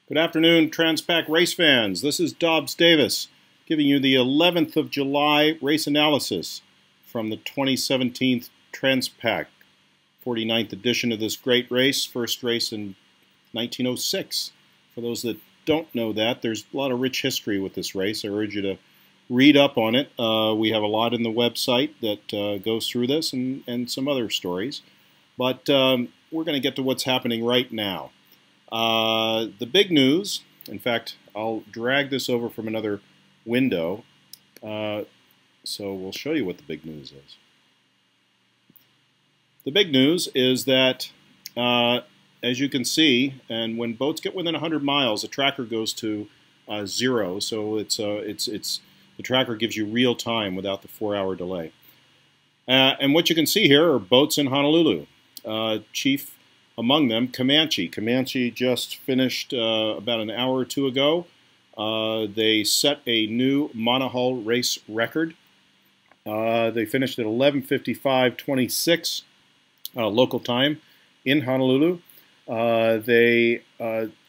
Good afternoon, Transpac race fans. This is Dobbs Davis giving you the 11th of July race analysis from the 2017 Transpac 49th edition of this great race, first race in 1906. For those that don't know that, there's a lot of rich history with this race. I urge you to read up on it. We have a lot in the website that goes through this and some other stories. But we're going to get to what's happening right now. The big news, in fact, I'll drag this over from another window, so we'll show you what the big news is. The big news is that, as you can see, and when boats get within 100 miles, the tracker goes to 0, so the tracker gives you real time without the 4-hour delay. And what you can see here are boats in Honolulu. Chief among them, Comanche. Comanche just finished about an hour or two ago. They set a new Multihull race record. They finished at 11:55:26 local time in Honolulu. They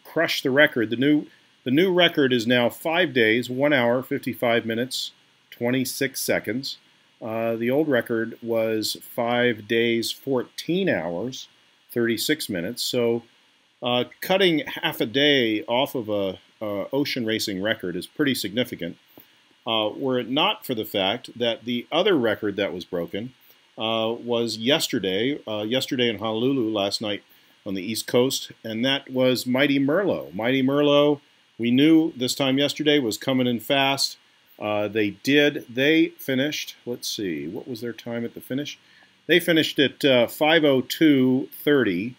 crushed the record. The new record is now 5 days, 1 hour, 55 minutes, 26 seconds. The old record was 5 days, 14 hours, 36 minutes. So cutting half a day off of a ocean racing record is pretty significant. Were it not for the fact that the other record that was broken was yesterday in Honolulu, last night on the East Coast, and that was Mighty Merlot. Mighty Merlot, we knew this time yesterday, was coming in fast. They finished, let's see, what was their time at the finish? They finished at 5:02:30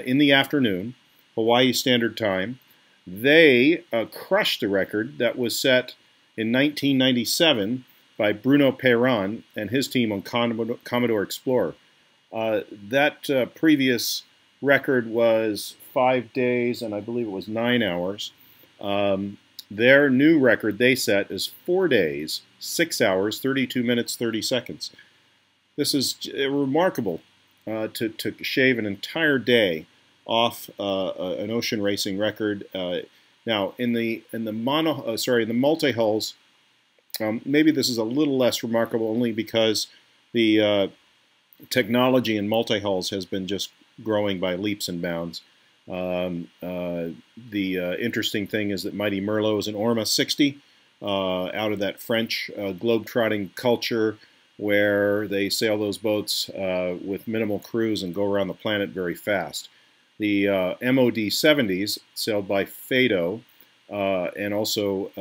in the afternoon, Hawaii Standard Time. They crushed the record that was set in 1997 by Bruno Perron and his team on Commodore Explorer. That previous record was 5 days, and I believe it was 9 hours. Their new record they set is 4 days, 6 hours, 32 minutes, 30 seconds. This is remarkable to shave an entire day off an ocean racing record. Now, in the multi-hulls, maybe this is a little less remarkable, only because the technology in multi-hulls has been just growing by leaps and bounds. The interesting thing is that Mighty Merlot is an Orma 60 out of that French globe-trotting culture where they sail those boats with minimal crews and go around the planet very fast. The MOD 70s, sailed by Fado and also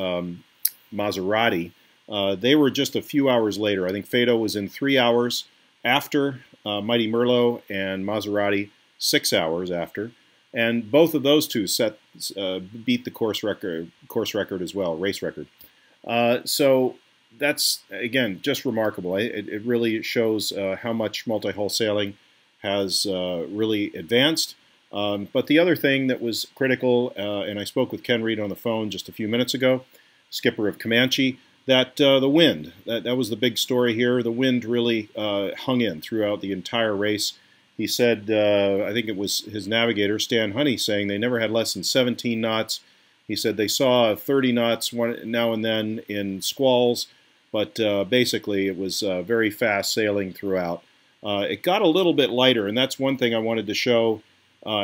Maserati, they were just a few hours later. I think Fado was in 3 hours after Mighty Merlot, and Maserati 6 hours after. And both of those two beat the course record as well, race record. So that's, again, just remarkable. It really shows how much multi-hull sailing has really advanced. But the other thing that was critical, and I spoke with Ken Reed on the phone just a few minutes ago, skipper of Comanche, that the wind, that was the big story here. The wind really hung in throughout the entire race. He said, I think it was his navigator, Stan Honey, saying they never had less than 17 knots. He said they saw 30 knots now and then in squalls, but basically it was very fast sailing throughout. It got a little bit lighter, and that's one thing I wanted to show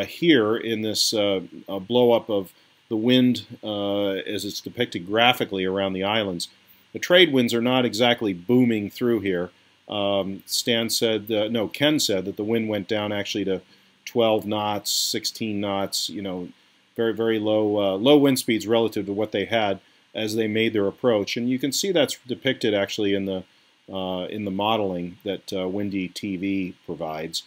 here in this blow-up of the wind as it's depicted graphically around the islands. The trade winds are not exactly booming through here. Ken said that the wind went down actually to 12 knots, 16 knots, you know, very, very low wind speeds relative to what they had as they made their approach. And you can see that's depicted actually in the modeling that Windy TV provides.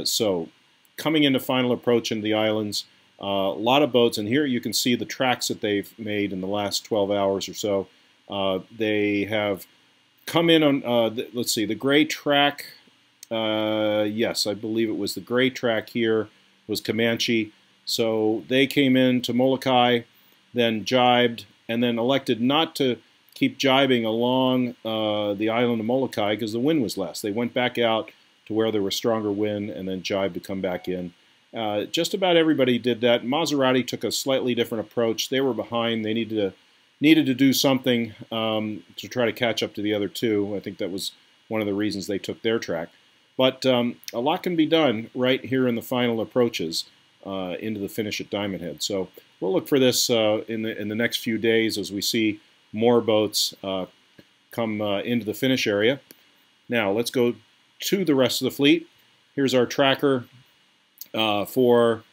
So coming into final approach into the islands, a lot of boats, and here you can see the tracks that they've made in the last 12 hours or so. They have come in on, let's see, the gray track, yes, I believe it was the gray track here, was Comanche. So they came in to Molokai, then jibed, and then elected not to keep jibing along the island of Molokai because the wind was less. They went back out to where there was stronger wind and then jibed to come back in. Just about everybody did that. Maserati took a slightly different approach. They were behind. They needed to do something to try to catch up to the other two. I think that was one of the reasons they took their track. But a lot can be done right here in the final approaches into the finish at Diamond Head. So we'll look for this in the next few days as we see more boats come into the finish area. Now let's go to the rest of the fleet. Here's our tracker for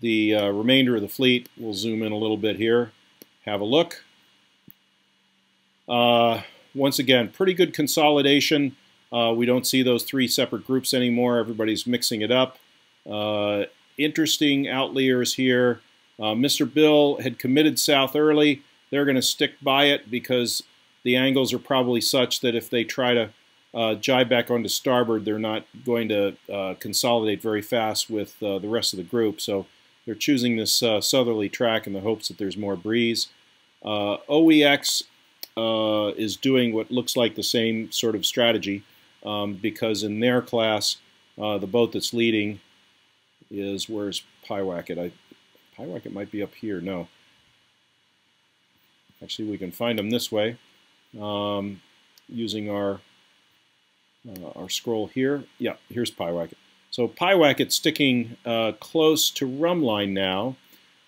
the remainder of the fleet. We'll zoom in a little bit here. Have a look. Once again, pretty good consolidation. We don't see those three separate groups anymore. Everybody's mixing it up. Interesting outliers here. Mr. Bill had committed south early. They're going to stick by it because the angles are probably such that if they try to jibe back onto starboard, they're not going to consolidate very fast with the rest of the group. So they're choosing this southerly track in the hopes that there's more breeze. OEX is doing what looks like the same sort of strategy because in their class, the boat that's leading is, where's Pyewacket? Pyewacket might be up here. No. Actually, we can find them this way using our scroll here. Yeah, here's Pyewacket. So Pyewacket sticking close to Rumline now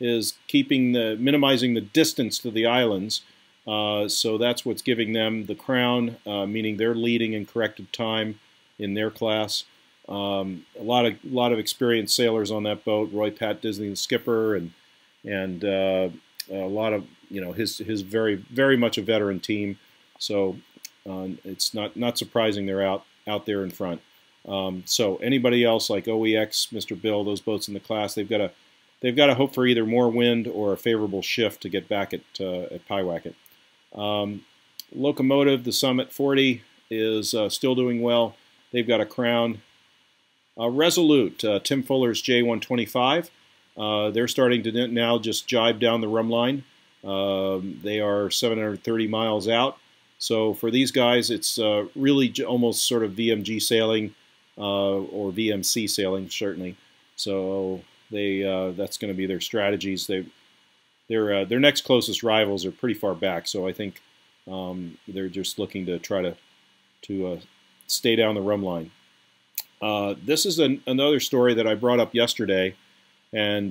is minimizing the distance to the islands. So that's what's giving them the crown, meaning they're leading in corrected time in their class. A lot of experienced sailors on that boat. Roy Pat Disney, the skipper, and a lot of his very much a veteran team. So it's not surprising they're out there in front. So anybody else like OEX, Mr. Bill, those boats in the class, they've got to hope for either more wind or a favorable shift to get back at Pyewacket. Locomotive, the Summit 40, is still doing well. They've got a crown. Resolute, Tim Fuller's J125. They're starting to now just jibe down the rum line. They are 730 miles out. So for these guys, it's really almost sort of VMG sailing or VMC sailing, certainly. So that's going to be their strategies. Their next closest rivals are pretty far back, so I think they're just looking to try to stay down the rum line. This is another story that I brought up yesterday, and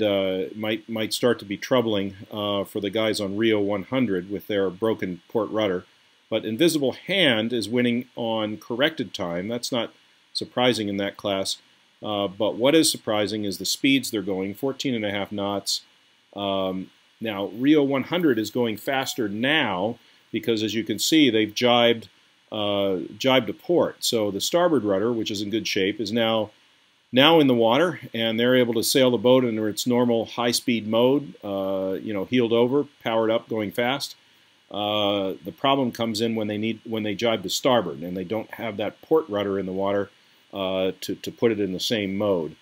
might start to be troubling for the guys on Rio 100 with their broken port rudder. But Invisible Hand is winning on corrected time. That's not surprising in that class. But what is surprising is the speeds they're going, 14.5 knots. Now, Rio 100 is going faster now because, as you can see, they've jibed to port. So the starboard rudder, which is in good shape, is now in the water, and they're able to sail the boat under its normal high-speed mode, heeled over, powered up, going fast. The problem comes in when they jibe to starboard, and they don't have that port rudder in the water to put it in the same mode.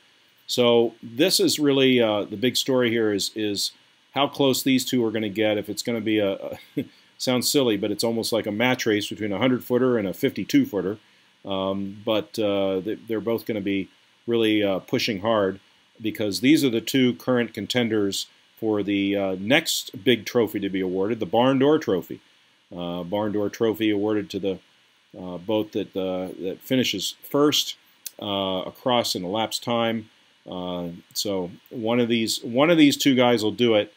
So this is really the big story here is how close these two are going to get. If it's going to be sounds silly, but it's almost like a match race between a 100-footer and a 52-footer. But they're both going to be really pushing hard because these are the two current contenders for the next big trophy to be awarded, the Barn Door Trophy. Barn Door Trophy awarded to the boat that finishes first across in elapsed time. So one of these two guys will do it.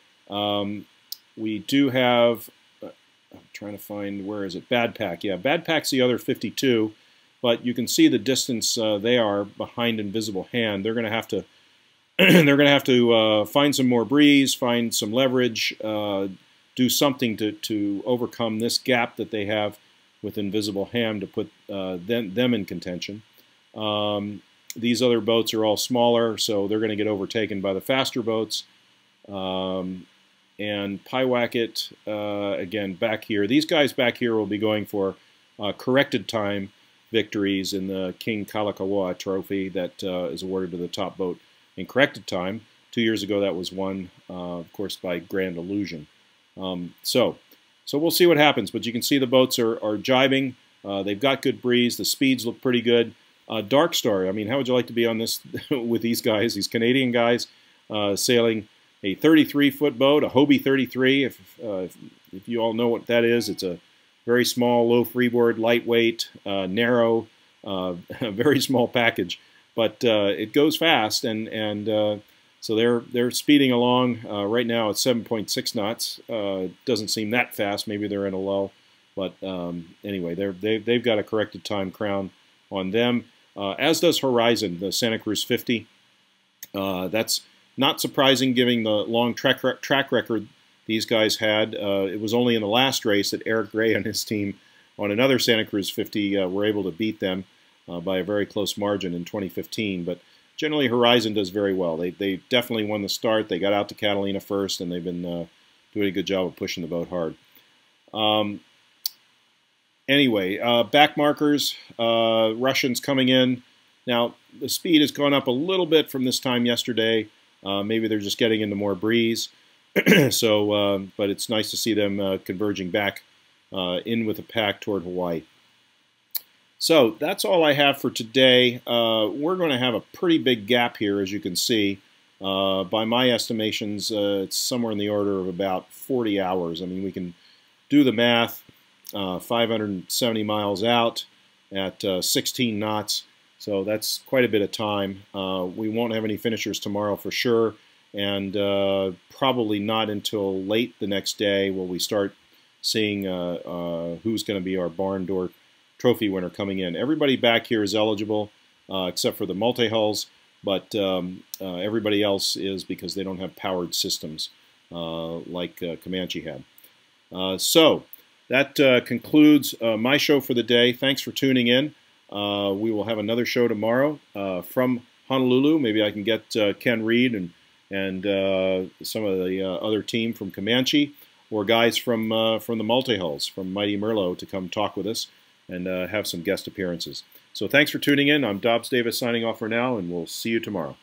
We do have, I'm trying to find, where is it? Bad Pack. Yeah, Bad Pack's the other 52, but you can see the distance they are behind Invisible Hand. They're going to have to find some more breeze, find some leverage, do something to overcome this gap that they have with Invisible Hand to put them in contention. These other boats are all smaller, so they're going to get overtaken by the faster boats. And Pyewacket, again, back here. These guys back here will be going for corrected time victories in the King Kalakaua Trophy that is awarded to the top boat in corrected time. 2 years ago, that was won, of course, by Grand Illusion. So we'll see what happens. But you can see the boats are jibing. They've got good breeze. The speeds look pretty good. Dark Star, I mean, how would you like to be on this with these guys, these Canadian guys, sailing a 33-foot boat, a Hobie 33. If you all know what that is, it's a very small, low freeboard, lightweight, narrow, a very small package. But it goes fast, and so they're speeding along. Right now it's 7.6 knots. Doesn't seem that fast. Maybe they're in a lull. But anyway, they've got a corrected time crown on them, as does Horizon, the Santa Cruz 50. That's not surprising given the long track record these guys had. It was only in the last race that Eric Gray and his team on another Santa Cruz 50 were able to beat them by a very close margin in 2015. But generally Horizon does very well. They definitely won the start. They got out to Catalina first, and they've been doing a good job of pushing the boat hard. Anyway, back markers, Russians coming in. Now, the speed has gone up a little bit from this time yesterday. Maybe they're just getting into more breeze. So, but it's nice to see them converging back in with the pack toward Hawaii. So that's all I have for today. We're going to have a pretty big gap here, as you can see. By my estimations, it's somewhere in the order of about 40 hours. I mean, we can do the math. 570 miles out at 16 knots. So that's quite a bit of time. We won't have any finishers tomorrow for sure, and probably not until late the next day will we start seeing who's going to be our barn door trophy winner coming in. Everybody back here is eligible except for the Multihulls, but everybody else is because they don't have powered systems like Comanche had. So that concludes my show for the day. Thanks for tuning in. We will have another show tomorrow from Honolulu. Maybe I can get Ken Reed and some of the other team from Comanche, or guys from the Multihulls, from Mighty Merlot, to come talk with us and have some guest appearances. So thanks for tuning in. I'm Dobbs Davis signing off for now, and we'll see you tomorrow.